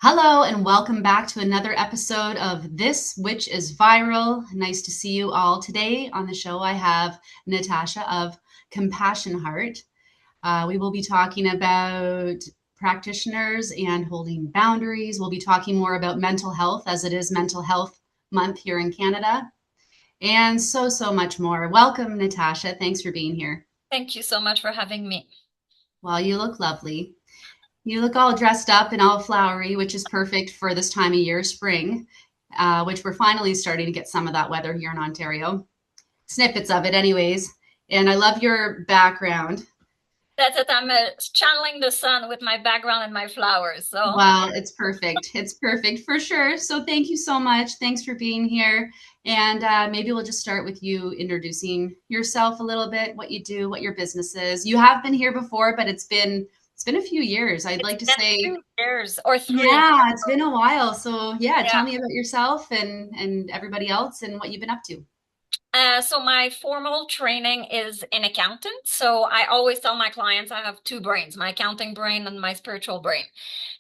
Hello, and welcome back to another episode of This Which is Viral. Nice to see you all. Today on the show, I have Natacha of Compassion Heart. We will be talking about practitioners and holding boundaries. We'll be talking more about mental health as it is Mental Health Month here in Canada, and so much more. Welcome, Natacha. Thanks for being here. Thank you so much for having me. Well, you look lovely. You look all dressed up and all flowery, which is perfect for this time of year, spring, which we're finally starting to get some of that weather here in Ontario. Snippets of it, anyways. And I love your background. That's it. I'm channeling the sun with my background and my flowers. So Wow, it's perfect. It's perfect for sure. So thank you so much. Thanks for being here. And maybe we'll just start with you introducing yourself a little bit, what you do, what your business is. You have been here before, but it's been a few years. I'd it's like to been say 2 years or three. yeah, it's been a while. So yeah, Yeah. tell me about yourself and everybody else and what you've been up to. So my formal training is in accountant. So I always tell my clients I have two brains, my accounting brain and my spiritual brain.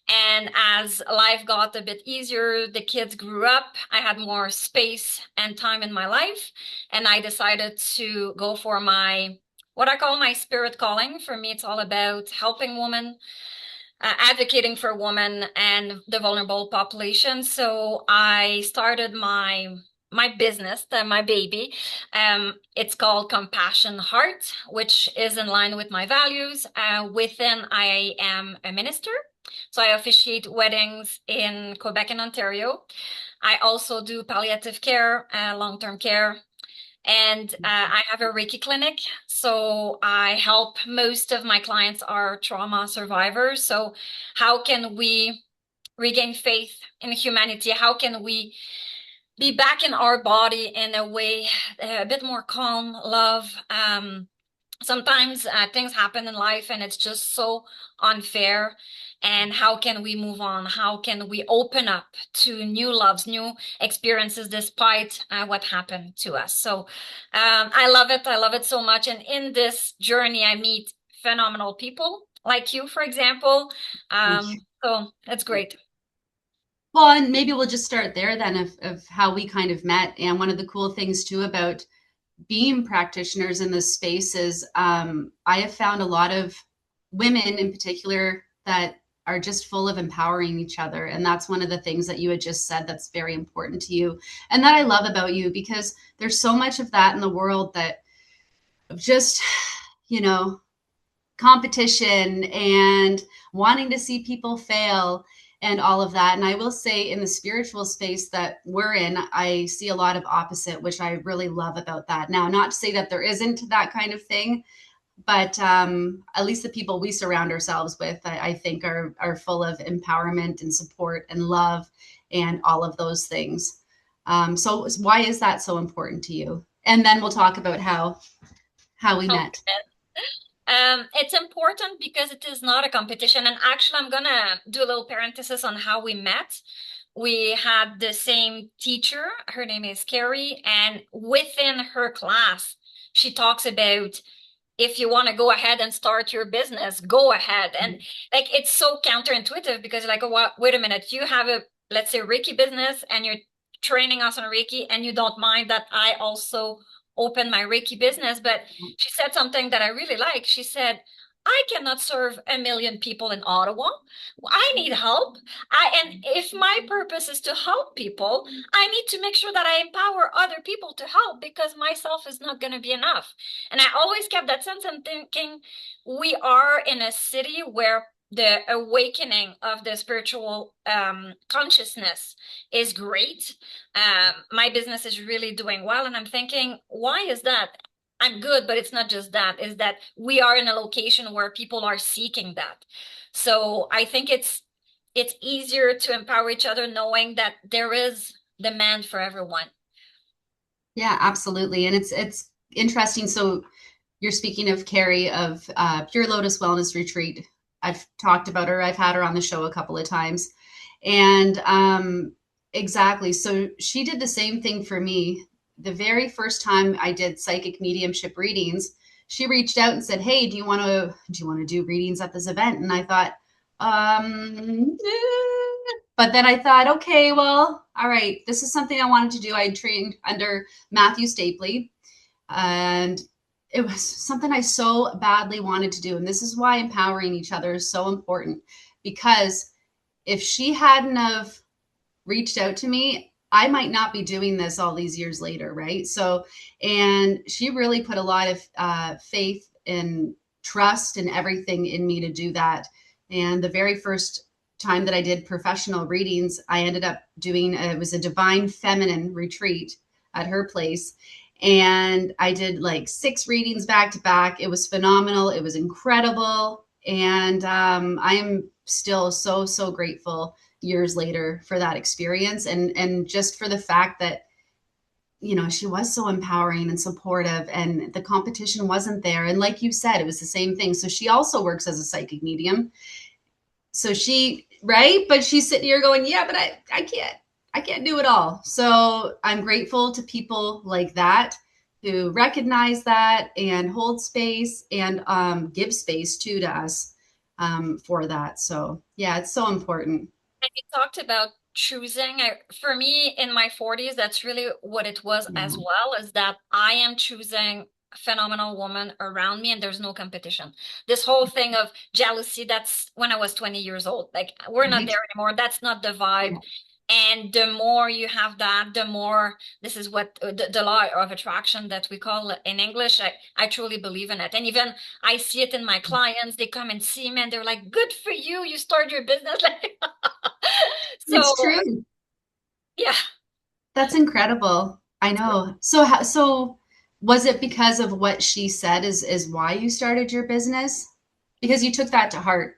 And as life got a bit easier, the kids grew up, I had more space and time in my life, and I decided to go for my what I call my spirit calling. For me, it's all about helping women, advocating for women and the vulnerable population. So I started my business, my baby. It's called Compassion Heart, which is in line with my values. Within, I am a minister. So I officiate weddings in Quebec and Ontario. I also do palliative care, long-term care, and I have a Reiki clinic. So I help most of my clients are trauma survivors. So how can we regain faith in humanity? How can we be back in our body in a way a bit more calm, love? Sometimes things happen in life and it's just so unfair. And how can we move on? How can we open up to new loves, new experiences despite what happened to us? So I love it. I love it so much. And in this journey, I meet phenomenal people like you, for example. So it's great. Well, and maybe we'll just start there then of how we kind of met. And one of the cool things too about being practitioners in this space is I have found a lot of women in particular that are just full of empowering each other. And that's one of the things that you had just said that's very important to you and that I love about you because there's so much of that in the world that just, you know, competition and wanting to see people fail and all of that. And I will say, in the spiritual space that we're in, I see a lot of opposite, which I really love about that. Now, not to say that there isn't that kind of thing, but at least the people we surround ourselves with, I think, are full of empowerment and support and love and all of those things. So, why is that so important to you? And then we'll talk about how we met. It's important because it is not a competition. And actually, I'm gonna do a little parenthesis on how we met. We had the same teacher. Her name is Carrie, and within her class, she talks about if you want to go ahead and start your business, go ahead. And like it's so counterintuitive because like, oh, wait a minute, you have a let's say Reiki business and you're training us on Reiki, and you don't mind that I also open my Reiki business. But she said something that I really like. She said, I cannot serve a million people in Ottawa. I need help. And if my purpose is to help people, I need to make sure that I empower other people to help because myself is not going to be enough. And I always kept that sense and thinking we are in a city where the awakening of the spiritual consciousness is great. My business is really doing well. And I'm thinking, why is that? I'm good, but it's not just that, is that we are in a location where people are seeking that. So I think it's easier to empower each other knowing that there is demand for everyone. Yeah, absolutely. And it's interesting. So you're speaking of Carrie of Pure Lotus Wellness Retreat. I've talked about her. I've had her on the show a couple of times. And exactly. So she did the same thing for me. The very first time I did psychic mediumship readings, she reached out and said, "Hey, do you want to do readings at this event?" And I thought, But then I thought, okay, well, all right, this is something I wanted to do. I trained under Matthew Stapley, and it was something I so badly wanted to do. And this is why empowering each other is so important, because if she hadn't have reached out to me, I might not be doing this all these years later, right? So, and she really put a lot of faith and trust and everything in me to do that. And the very first time that I did professional readings, I ended up doing it was a divine feminine retreat at her place. And I did like 6 readings back to back. It was phenomenal. It was incredible. And I'm still so, so grateful years later for that experience, and just for the fact that she was so empowering and supportive, and the competition wasn't there. And like you said, it was the same thing. So she also works as a psychic medium, so she right, but she's sitting here going, yeah, but I can't do it all. So I'm grateful to people like that who recognize that and hold space and give space too to us for that. So yeah, it's so important. And you talked about choosing. For me, in my 40s, that's really what it was Yeah. as well, is that I am choosing a phenomenal woman around me and there's no competition. This whole thing of jealousy, that's when I was 20 years old. Like, we're not Right. there anymore. That's not the Yeah. vibe. And the more you have that, the more this is what the law of attraction that we call it in English. I truly believe in it. And even I see it in my clients. They come and see me and they're like, good for you. You start your business. It's So, true. yeah. That's incredible. I know. So was it because of what she said is why you started your business? Because you took that to heart,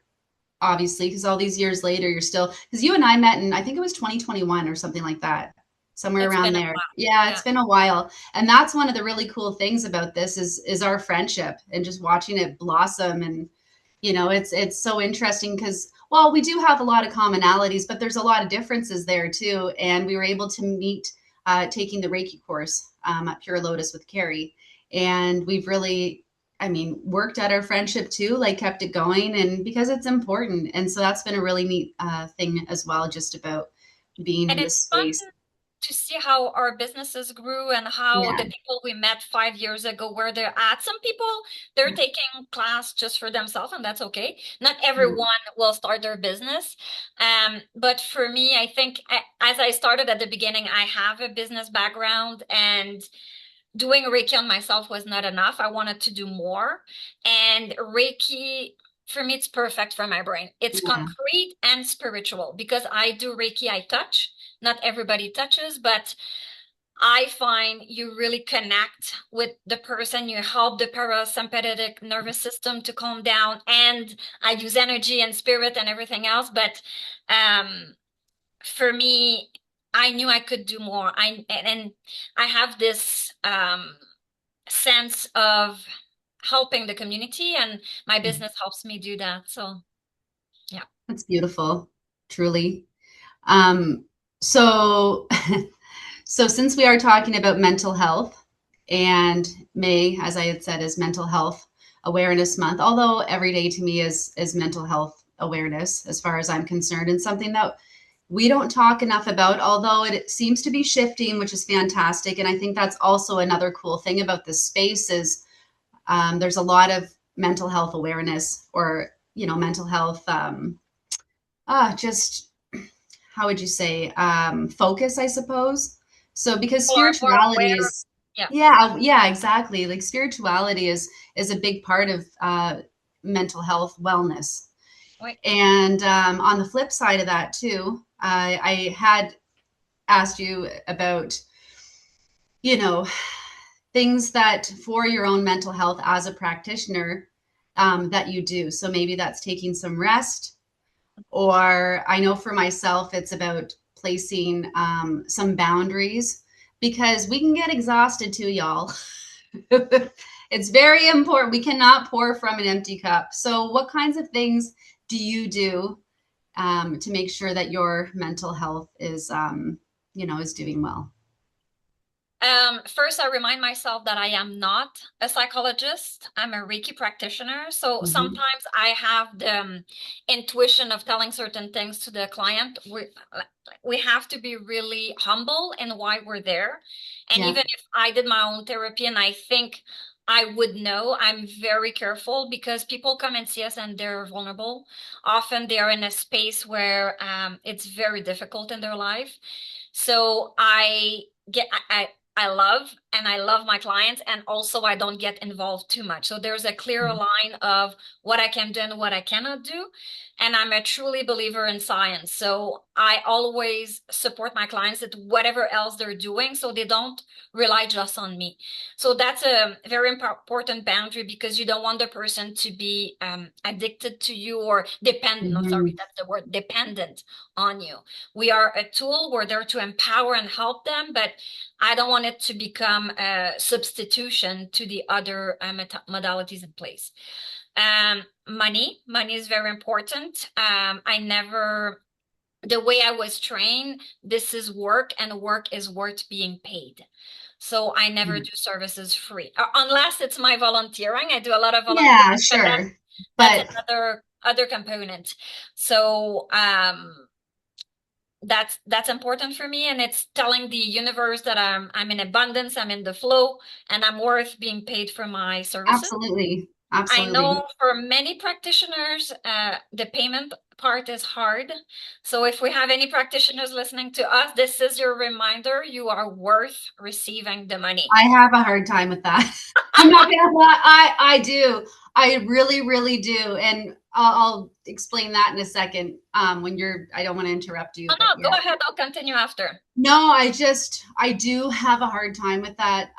obviously, because all these years later you're still, because you and I met in, I think it was 2021 or something like that, somewhere It's around been a there. while. Yeah, Yeah. it's been a while. And that's one of the really cool things about this is our friendship and just watching it blossom. And it's so interesting because, well, we do have a lot of commonalities, but there's a lot of differences there too. And we were able to meet taking the Reiki course at Pure Lotus with Carrie. And we've really, I mean, worked at our friendship too, like kept it going, and because it's important. And so that's been a really neat thing as well, just about being And in this it's fun space. to see how our businesses grew and how Yeah. the people we met 5 years ago, where they're at. Some people, they're taking class just for themselves, and that's okay. Not Yeah. everyone will start their business. But for me, I think as I started at the beginning, I have a business background, and doing Reiki on myself was not enough. I wanted to do more. And Reiki, for me, it's perfect for my brain. It's Yeah. concrete and spiritual because I do Reiki, I touch. Not everybody touches, but I find you really connect with the person. You help the parasympathetic nervous system to calm down. And I use energy and spirit and everything else. But um, for me, I knew I could do more. And I have this sense of helping the community, and my business helps me do that. So, yeah. That's beautiful, truly. Um, so So, since we are talking about mental health, and May, as I had said, is Mental Health Awareness Month, although every day to me is mental health awareness, as far as I'm concerned, and something that we don't talk enough about, although it seems to be shifting, which is fantastic. And I think that's also another cool thing about this space is there's a lot of mental health awareness, or mental health, just how would you say, focus, I suppose. So because People are more spirituality aware. is, Yeah. yeah, exactly. Like spirituality is a big part of mental health wellness. Wait. And on the flip side of that too, I had asked you about, you know, things that for your own mental health as a practitioner that you do. So maybe that's taking some rest, or I know for myself, it's about placing some boundaries, because we can get exhausted too, y'all. It's very important. We cannot pour from an empty cup. So, what kinds of things do you do to make sure that your mental health is doing well? First, I remind myself that I am not a psychologist. I'm a Reiki practitioner. So Mhm. sometimes I have the intuition of telling certain things to the client. We have to be really humble in why we're there. And Yeah. even if I did my own therapy and I think I would know, I'm very careful because people come and see us and they're vulnerable. Often they are in a space where it's very difficult in their life. So get I love my clients, and also I don't get involved too much. So there's a clear line of what I can do and what I cannot do. And I'm a truly believer in science. So I always support my clients at whatever else they're doing so they don't rely just on me. So that's a very important boundary because you don't want the person to be addicted to you or dependent. No, sorry, Mhm. that's the word, dependent on you. We are a tool. We're there to empower and help them, but I don't want it to become a substitution to the other modalities in place. Money is very important. I never, the way I was trained, this is work and work is worth being paid. So I never do services free, unless it's my volunteering. I do a lot of Yeah, volunteering, but sure. that's But another component. So that's important for me, and it's telling the universe that I'm in abundance, I'm in the flow, and I'm worth being paid for my services. absolutely. I Absolutely. know for many practitioners, the payment part is hard. So if we have any practitioners listening to us, this is your reminder. You are worth receiving the money. I have a hard time with that. I'm not gonna lie. I do. I really, really do. And I'll explain that in a second. When you're, I don't want to interrupt you, Oh, but no, yeah. go ahead. I'll continue after. No, I do have a hard time with that.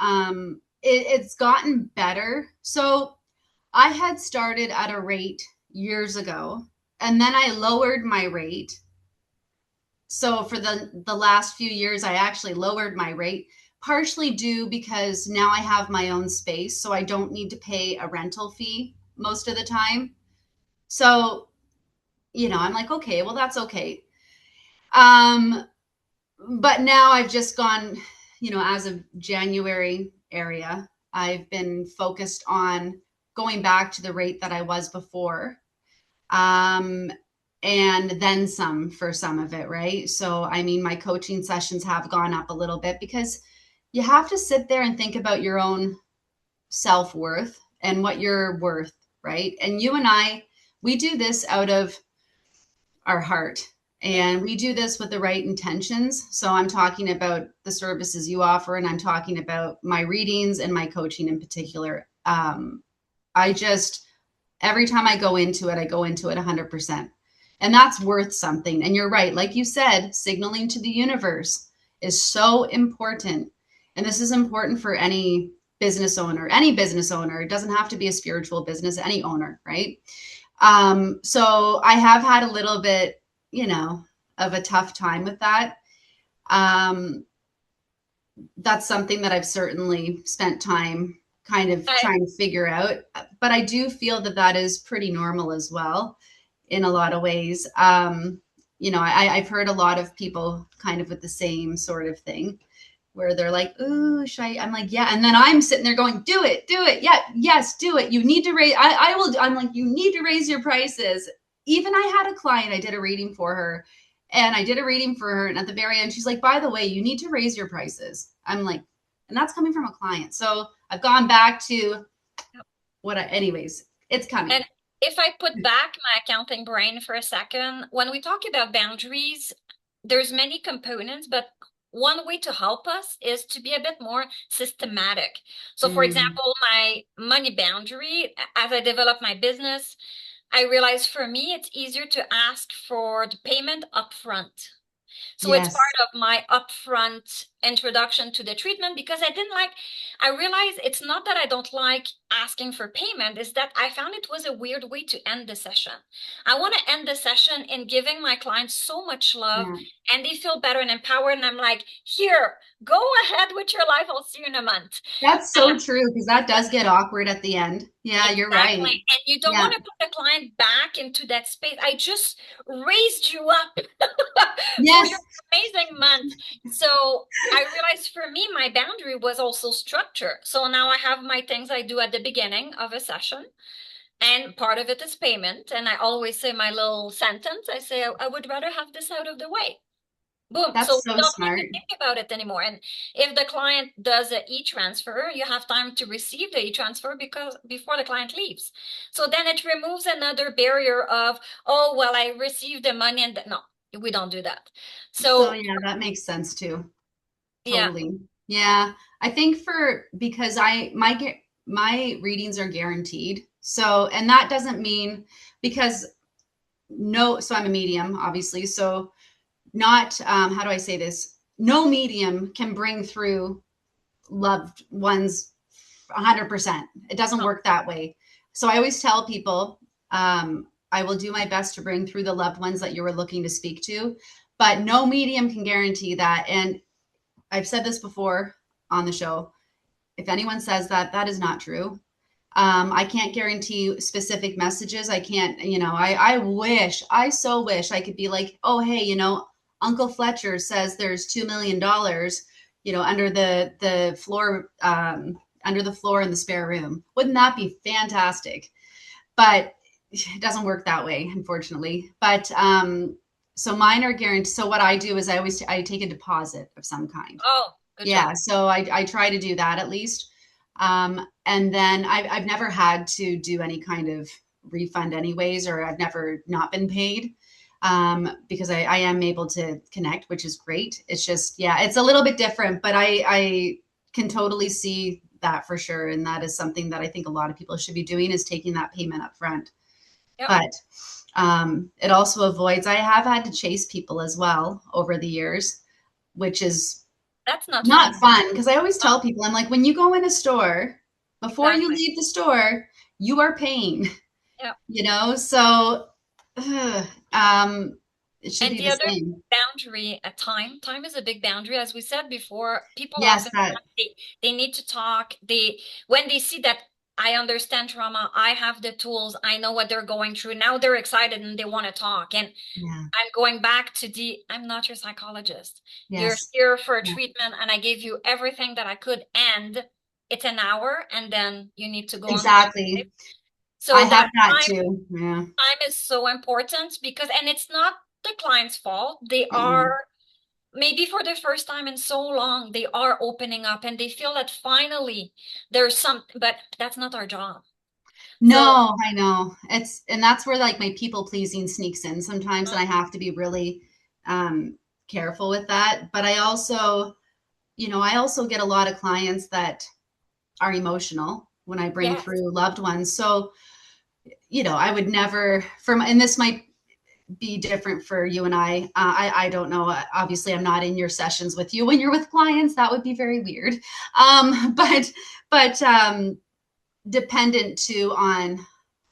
It's gotten better. So I had started at a rate years ago, and then I lowered my rate. So for the last few years, I actually lowered my rate, partially due because now I have my own space, so I don't need to pay a rental fee most of the time. So, I'm like, okay, well, that's okay. Um, but now I've just gone, as of January area, I've been focused on going back to the rate that I was before. Um, and then some for some of it, right? So, I mean, my coaching sessions have gone up a little bit because you have to sit there and think about your own self worth and what you're worth, right? And you and I, we do this out of our heart. And we do this with the right intentions. So I'm talking about the services you offer, and I'm talking about my readings and my coaching in particular. I just, every time I go into it, I go into it 100%. And that's worth something. And you're right. Like you said, signaling to the universe is so important. And this is important for any business owner, any business owner. It doesn't have to be a spiritual business, any owner, right? So I have had a little bit, of a tough time with that. Um, that's something that I've certainly spent time kind of I, trying to figure out. But I do feel that that is pretty normal as well in a lot of ways. I've heard a lot of people kind of with the same sort of thing where they're like, "Ooh, should I?" I'm like, "Yeah," and then I'm sitting there going, do it, yeah, yes, do it. You need to raise. I will. I'm like, you need to raise your prices. Even I had a client, I did a reading for her, and I did a reading for her, and at the very end, she's like, "By the way, you need to raise your prices." I'm like, and that's coming from a client. So I've gone back to anyways, it's and coming. if I put back my accounting brain for a second, when we talk about boundaries, there's many components, but one way to help us is to be a bit more systematic. So, for Mm, example, my money boundary, as I develop my business, I realize for me it's easier to ask for the payment upfront. So it's yes. part of my upfront introduction to the treatment because I realized it's not that I don't like asking for payment, is that I found it was a weird way to end the session. I want to end the session in giving my clients so much love Yeah. and they feel better and empowered. And I'm like, here, go ahead with your life. I'll see you in a month. That's so true because that does get awkward at the end. Yeah, you're Exactly. right. And you don't Yeah. want to put the client back into that space. I just raised you up for your Yes. amazing month. So I realized for me, my boundary was also structure. So now I have my things I do at the beginning of a session, and part of it is payment. And I always say my little sentence. I say, I would rather have this out of the way. Boom. So That's we so don't need to smart. think about it anymore. And if the client does an e-transfer, you have time to receive the e-transfer because before the client leaves. So then it removes another barrier of, oh, well, I received the money and no, we don't do that. So So yeah, that makes sense too. yeah, Totally. Yeah. I think because my readings are guaranteed. So, and that doesn't mean because no, so I'm a medium, obviously. So not, how do I say this? No medium can bring through loved ones 100%. It doesn't no, work that way. So I always tell people, I will do my best to bring through the loved ones that you were looking to speak to, but no medium can guarantee that. And I've said this before on the show. If anyone says that, that is not true. I can't guarantee specific messages. I can't, I so wish I could be like, oh, hey, Uncle Fletcher says there's $2 million, under the floor in the spare room. Wouldn't that be fantastic? But it doesn't work that way, unfortunately. But so mine are guaranteed. So what I do is I take a deposit of some kind. oh, good Yeah, job. so I try to do that at least. And then I've never had to do any kind of refund anyways, or I've never not been paid, because I am able to connect, which is great. It's just, yeah, it's a little bit different, but I can totally see that for sure. And that is something that I think a lot of people should be doing, is taking that payment up front. Yep, But it also avoids, I have had to chase people as well over the years, which is that's not not fun. fun, because I always No, tell people, I'm like, when you go in a store, before you exactly. leave the store, you are paying, Yep. so ugh, it should And be the the other same. boundary at time, time is a big boundary. As we said before, people Yes, often that, they need to talk. When they see that I understand trauma, I have the tools, I know what they're going through. Now they're excited and they want to talk. And yeah, I'm going back to I'm not your psychologist. You're yes, here for a yeah, treatment and I gave you everything that I could. And it's an hour and then you need to go on with your life. exactly. I So have that that too. Yeah. time is so important because, and it's not the client's fault. They Mm-mm. are maybe for the first time in so long, they are opening up and they feel that finally there's something, but that's not our job. So, No, I know. And that's where like my people pleasing sneaks in sometimes, and I have to be really careful with that. But I also get a lot of clients that are emotional when I bring yes, through loved ones. So, I would never and this might be different for you and I. I don't know. Obviously, I'm not in your sessions with you when you're with clients. That would be very weird. But dependent too on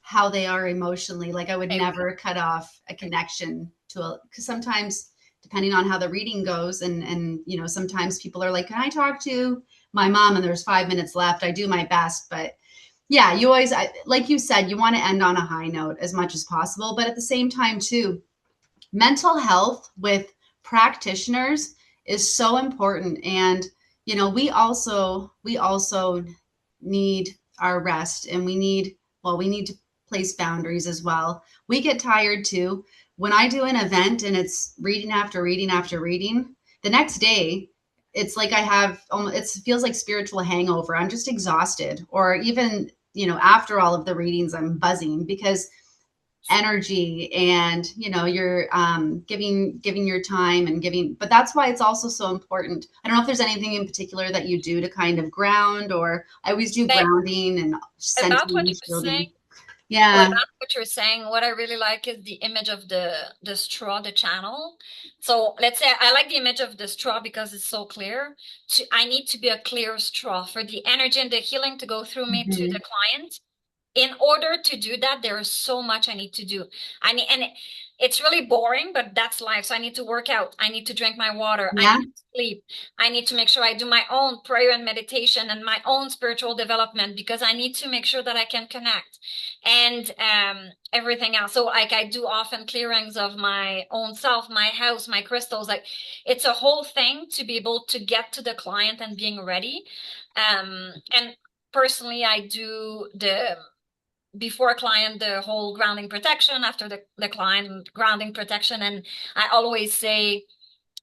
how they are emotionally. Like I would okay, never cut off a connection because sometimes depending on how the reading goes, and sometimes people are like, can I talk to my mom, and there's 5 minutes left. I do my best, but yeah, you always, like you said, you want to end on a high note as much as possible, but at the same time too, mental health with practitioners is so important. And we also need our rest, and we need to place boundaries as well. We get tired too. When I do an event and it's reading after reading after reading, the next day it's like I have it feels like spiritual hangover. I'm just exhausted. Or even after all of the readings, I'm buzzing because energy, and you're giving your time and giving. But that's why it's also so important. I don't know if there's anything in particular that you do to kind of ground, or I always do but grounding and about what centering, you're saying, shielding. Yeah. about what you're saying, what I really like is the image of the straw, the channel. So let's say I like the image of the straw because it's so clear. I need to be a clear straw for the energy and the healing to go through me to the Mhm. client. In order to do that, there is so much I need to do. I need, and it's really boring, but that's life. So I need to work out. I need to drink my water. I Yeah. need to sleep. I need to make sure I do my own prayer and meditation and my own spiritual development because I need to make sure that I can connect and everything else. So like I do often clearings of my own self, my house, my crystals. Like it's a whole thing to be able to get to the client and being ready. And personally, I do the before a client the whole grounding protection, after the client grounding protection, and I always say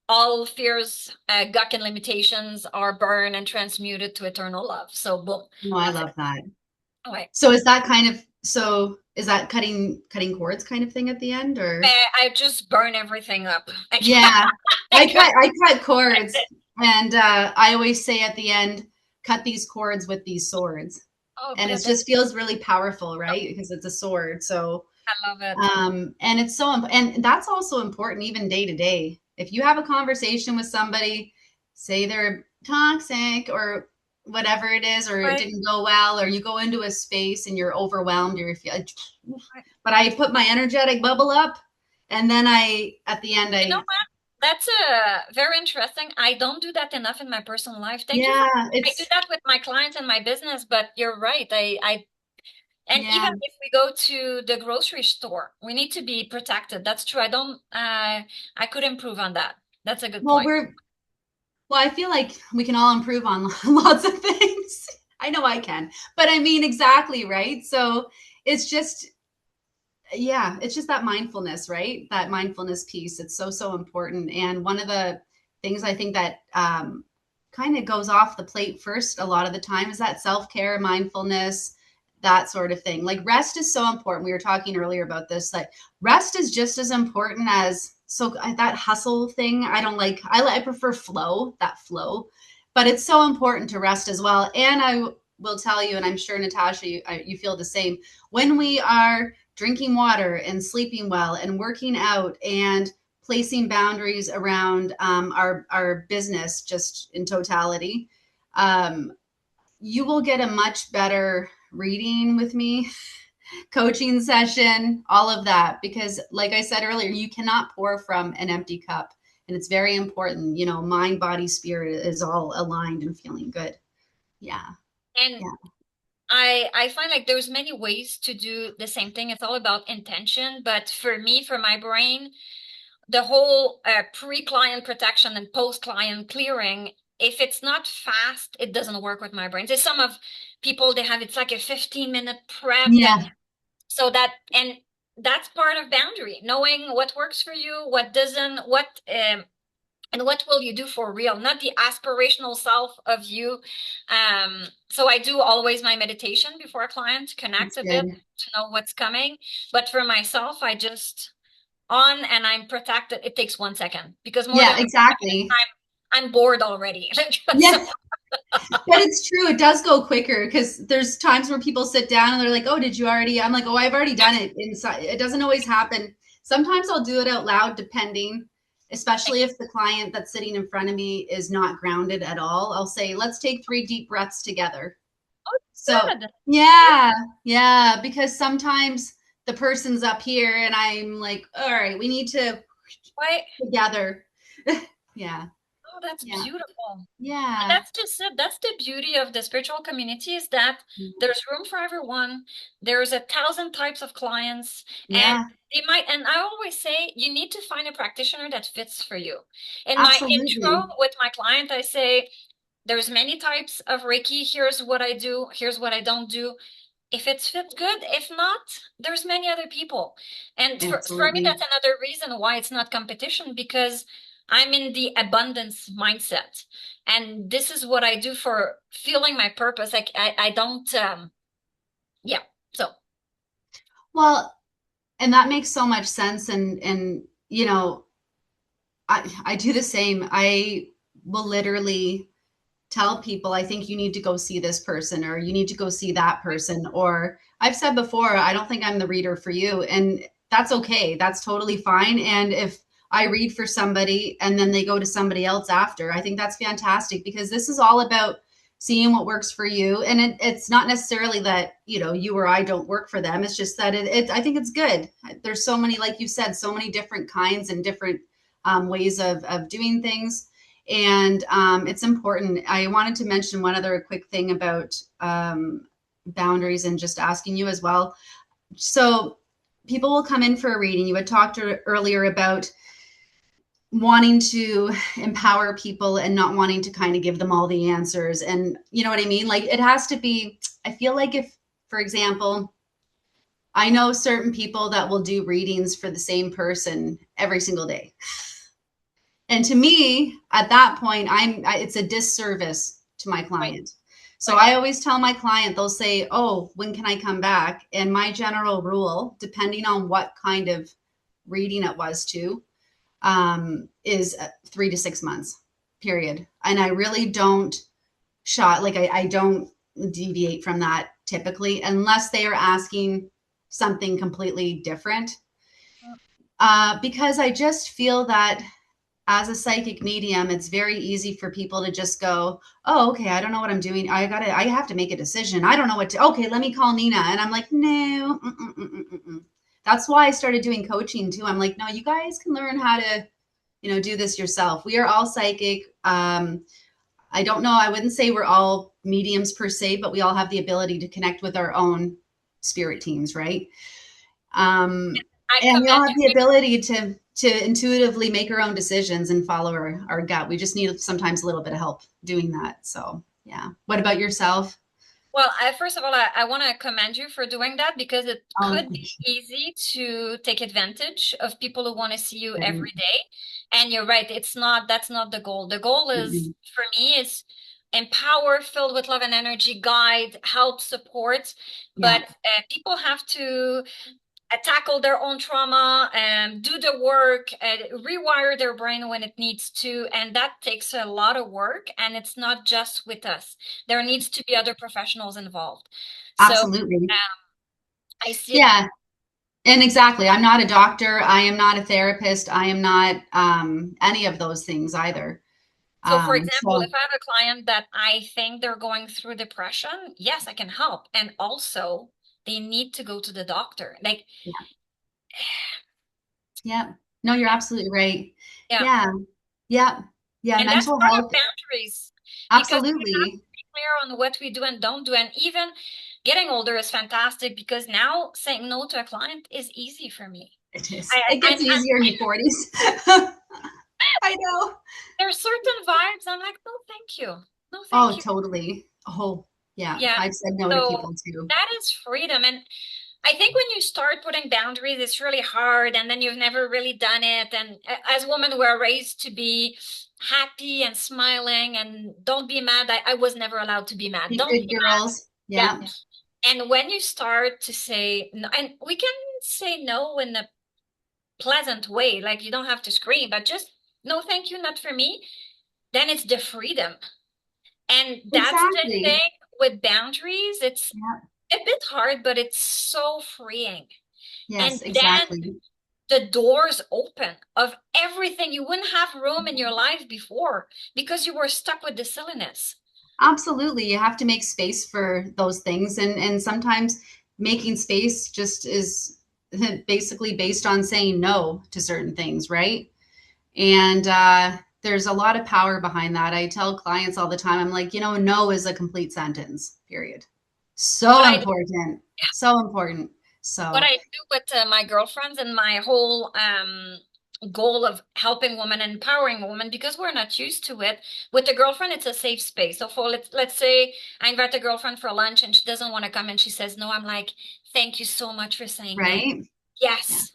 all fears, guk and limitations are burned and transmuted to eternal love. So boom, No, I that's it. love that. Okay. So is that kind of, so is that cutting cords kind of thing at the end, or? I just burn everything up. Yeah, I cut I cut cords, and I always say at the end, cut these cords with these swords, oh and it good, just feels really powerful, right? Because it's a sword. So, I love it. and it's so, and that's also important even day to day. If you have a conversation with somebody, say they're toxic or whatever it is, or it Right, didn't go well, or you go into a space and you're overwhelmed, or if you, right. but I put my energetic bubble up, and then at the end, You know what? That's very interesting. I don't do that enough in my personal life. Thank you for. yeah, I do it's, that with my clients and my business, but you're right. And yeah. even if we go to the grocery store, we need to be protected. That's true. I don't, I could improve on that. That's a good Well, point. I feel like we can all improve on lots of things. I know I can, but I mean, exactly, right? So it's just, yeah, it's just that mindfulness, right? That mindfulness piece. It's so, so important. And one of the things I think that kind of goes off the plate first a lot of the time is that self care, mindfulness, that sort of thing. Like rest is so important. We were talking earlier about this, that rest is just as important as, so that hustle thing. I don't like, I prefer flow, that flow, but it's so important to rest as well. And I will tell you, and I'm sure Natasha, you feel the same, when we are drinking water and sleeping well and working out and placing boundaries around our business just in totality, um, you will get a much better reading with me, coaching session, all of that. Because, like I said earlier, you cannot pour from an empty cup. And it's very important, mind, body, spirit is all aligned and feeling good. Yeah. And Yeah. I find like there's many ways to do the same thing. It's all about intention. But for me, for my brain, the whole pre-client protection and post-client clearing, if it's not fast, it doesn't work with my brain. There's some of people, they have, it's like a 15-minute prep Yeah. and so that, and that's part of boundary, knowing what works for you, what doesn't, and what will you do for real, not the aspirational self of you. So I do always my meditation before a client to connect That's a bit, good. to know what's coming. But for myself, I just on and I'm protected. It takes 1 second because more than Yeah, 1 second, exactly. I'm bored already. Yeah. So But it's true. It does go quicker because there's times where people sit down and they're like, "Oh, did you already?" I'm like, "Oh, I've already done it inside." It doesn't always happen. Sometimes I'll do it out loud, depending, especially if the client that's sitting in front of me is not grounded at all. I'll say, "Let's take 3 deep breaths together." oh, So, good. yeah, yeah, because sometimes the person's up here and I'm like, "All right, we need to Why? together." Yeah, Oh, that's yeah, beautiful. And yeah, that's just it. That's the beauty of the spiritual community is that there's room for everyone. There's 1,000 types of clients, and yeah, they might. And I always say you need to find a practitioner that fits for you. In my intro absolutely. with my client, I say there's many types of Reiki. Here's what I do. Here's what I don't do. If it's fit, good. If not, there's many other people. And for me, Absolutely. that's another reason why it's not competition because I'm in the abundance mindset. And this is what I do for feeling my purpose. Like I don't yeah. So Well, and that makes so much sense. And I do the same. I will literally tell people, I think you need to go see this person, or you need to go see that person. Or I've said before, I don't think I'm the reader for you. And that's okay. That's totally fine. And if I read for somebody and then they go to somebody else after, I think that's fantastic because this is all about seeing what works for you. And it's not necessarily that, you or I don't work for them. It's just that I think it's good. There's so many, like you said, so many different kinds and different ways of doing things. And it's important. I wanted to mention one other quick thing about boundaries and just asking you as well. So people will come in for a reading. You had talked earlier about wanting to empower people and not wanting to kind of give them all the answers. And you know what I mean? Like it has to be, I feel like if, for example, I know certain people that will do readings for the same person every single day. And to me, at that point, it's a disservice to my Right. client. So Right. I always tell my client, they'll say, "Oh, when can I come back?" And my general rule, depending on what kind of reading it was too, is 3 to 6 months, period. And I really don't I don't deviate from that typically, unless they are asking something completely different. Because I just feel that as a psychic medium, it's very easy for people to just go, "Oh, okay, I don't know what I'm doing. I have to make a decision. I don't know what to, okay, let me call Nina." And I'm like, no, that's why I started doing coaching too. I'm like, no, you guys can learn how to, do this yourself. We are all psychic. I don't know. I wouldn't say we're all mediums per se, but we all have the ability to connect with our own spirit teams, right? I And we all commend have the ability to intuitively make our own decisions and follow our gut. We just need sometimes a little bit of help doing that. So yeah. What about yourself? Well, first of all, I want to commend you for doing that because it Oh, could be easy to take advantage of people who want to see you every right. day. And you're right, that's not the goal. The goal is, for me, is empower, filled with love and energy, guide, help, support. Yeah, But people have to tackle their own trauma and do the work, rewire their brain when it needs to. And that takes a lot of work. And it's not just with us. There needs to be other professionals involved. So absolutely. I see it. Yeah. And exactly. I'm not a doctor. I am not a therapist. I am not any of those things either. So, for example, if So I have a client that I think they're going through depression, yes, I can help. And also, they need to go to the doctor. Like, yeah, yeah. No, you're absolutely right. yeah. Yeah, yeah, yeah. And that's Mental part of health. boundaries because we have Absolutely. to be clear on what we do and don't do. And even getting older is fantastic because now saying no to a client is easy for me. It is. I, It I, gets I'm, I'm, easier in your 40s. I know. there are certain vibes I'm like, no, thank you. No, thank Oh, you. totally. Oh, yeah. Yeah. I've said no to So people too. that is freedom. And I think when you start putting boundaries, it's really hard, and then you've never really done it. And as women, we're raised to be happy and smiling, and don't be mad. I was never allowed to be mad. Be Don't good be mad. girls. Yeah. Yeah. And when you start to say no, and we can say no in a pleasant way, like you don't have to scream, but just no, thank you, not for me. Then it's the freedom. And that's the Exactly. thing with boundaries. It's Yeah. a bit hard, but it's so freeing. Yes, And then exactly. the doors open of everything. You wouldn't have room in your life before because you were stuck with the silliness. Absolutely. You have to make space for those things. And sometimes making space just is basically based on saying no to certain things, right? And there's a lot of power behind that. I tell clients all the time, I'm like, no is a complete sentence, period. What So I important. So important. what So, I do with my girlfriends and my whole goal of helping women and empowering women because we're not used to it. With the girlfriend, it's a safe space. So for let's say I invite a girlfriend for lunch and she doesn't want to come and she says no. I'm like, thank you so much for saying no. right? Yeah. Yes.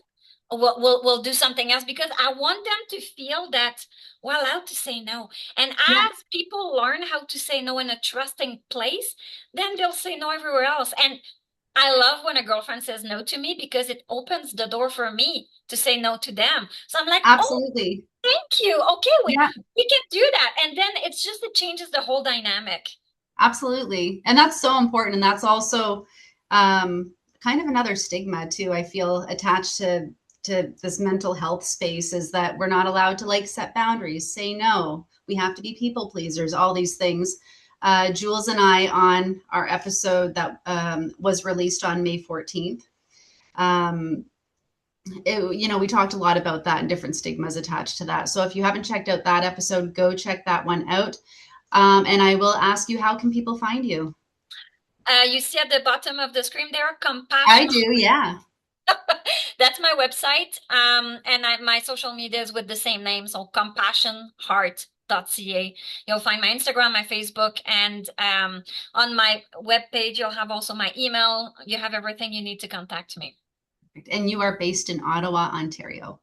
We'll do something else because I want them to feel that we're allowed to say no. And Yeah. as people learn how to say no in a trusting place, then they'll say no everywhere else. And I love when a girlfriend says no to me because it opens the door for me to say no to them. So I'm like, oh, Absolutely. thank you. Okay, Yeah. we can do that. And then it's just it changes the whole dynamic. Absolutely. And that's so important. And that's also kind of another stigma too, I feel attached to this mental health space is that we're not allowed to like set boundaries, say no. We have to be people pleasers, all these things. Jules and I on our episode that was released on May 14th. Um, we talked a lot about that and different stigmas attached to that. So if you haven't checked out that episode, go check that one out. And I will ask you, how can people find you? You see at the bottom of the screen there, I compassion. do, yeah. That's my website. And my social media is with the same name, so compassionheart.ca. You'll find my Instagram, my Facebook, and on my webpage, you'll have also my email. You have everything you need to contact me. And you are based in Ottawa, Ontario.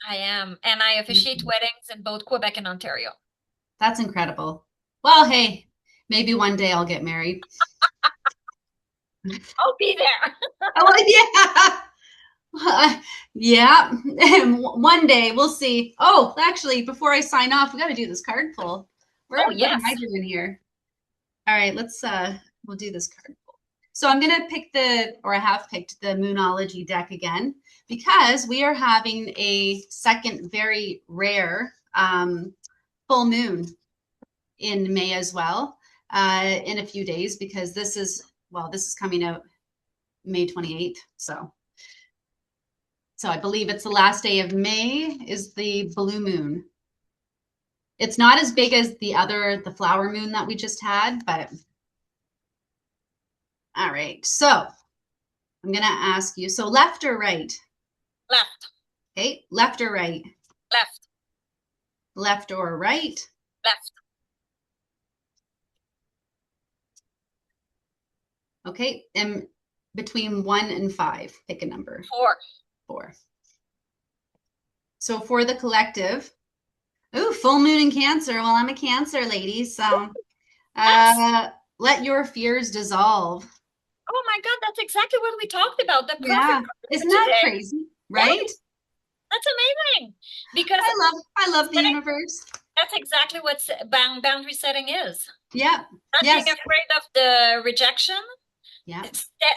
I am, and I officiate weddings in both Quebec and Ontario. That's incredible. Well, hey, maybe one day I'll get married. I'll be there. Oh, yeah. Yeah. One day we'll see. Oh, actually, before I sign off, we got to do this card pull. Oh, What am yes. I doing here? All right, we'll do this card pull. So I'm going to pick I have picked the Moonology deck again because we are having a second very rare full moon in May as well, in a few days, because this is coming out May 28th. So I believe it's the last day of May is the blue moon. It's not as big as the flower moon that we just had, but all right. So I'm going to ask you, so left or right? Left. Okay. Left or right? Left. Left or right? Left. Okay. And between 1 and 5, pick a number. 4. 4. So for the collective, ooh, full moon in Cancer. Well, I'm a Cancer lady, so Yes. let your fears dissolve. Oh my God, that's exactly what we talked about. The Yeah. perfect card Isn't for that today. crazy? Yes, Right? that's amazing. Because I love the universe. that's exactly what boundary setting is. Yeah. Not being Yes. afraid of the rejection, Yeah.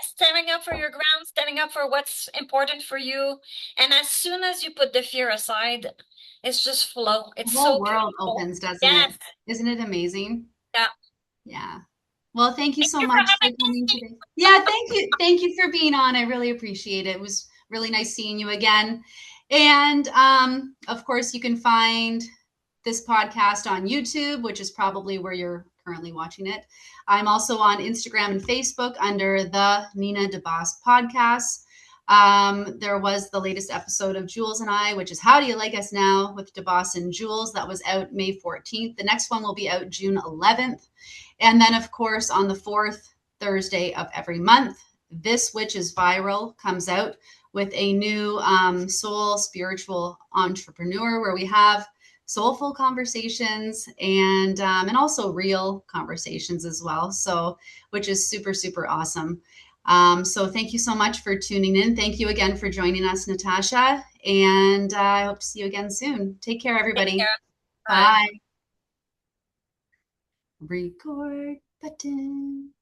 standing up for your ground, standing up for what's important for you. And as soon as you put the fear aside, it's just flow. The It's whole so world beautiful. opens, doesn't it? Yes. Isn't it amazing? Yeah. Yeah. Well, thank you Thank so you for much for having coming me. today. Yeah, thank you. Thank you for being on. I really appreciate it. It was really nice seeing you again. And of course, you can find this podcast on YouTube, which is probably where you're currently watching it. I'm also on Instagram and Facebook under the Nina DeBoss podcast. There was the latest episode of Jules and I, which is How Do You Like Us Now with DeBoss and Jules. That was out May 14th. The next one will be out June 11th. And then, of course, on the fourth Thursday of every month, This Witch is Viral comes out with a new soul spiritual entrepreneur where we have soulful conversations and also real conversations as well. So, which is super, super awesome. So thank you so much for tuning in. Thank you again for joining us, Natacha. And I hope to see you again soon. Take care, Take everybody. care. Bye. Bye. Record button.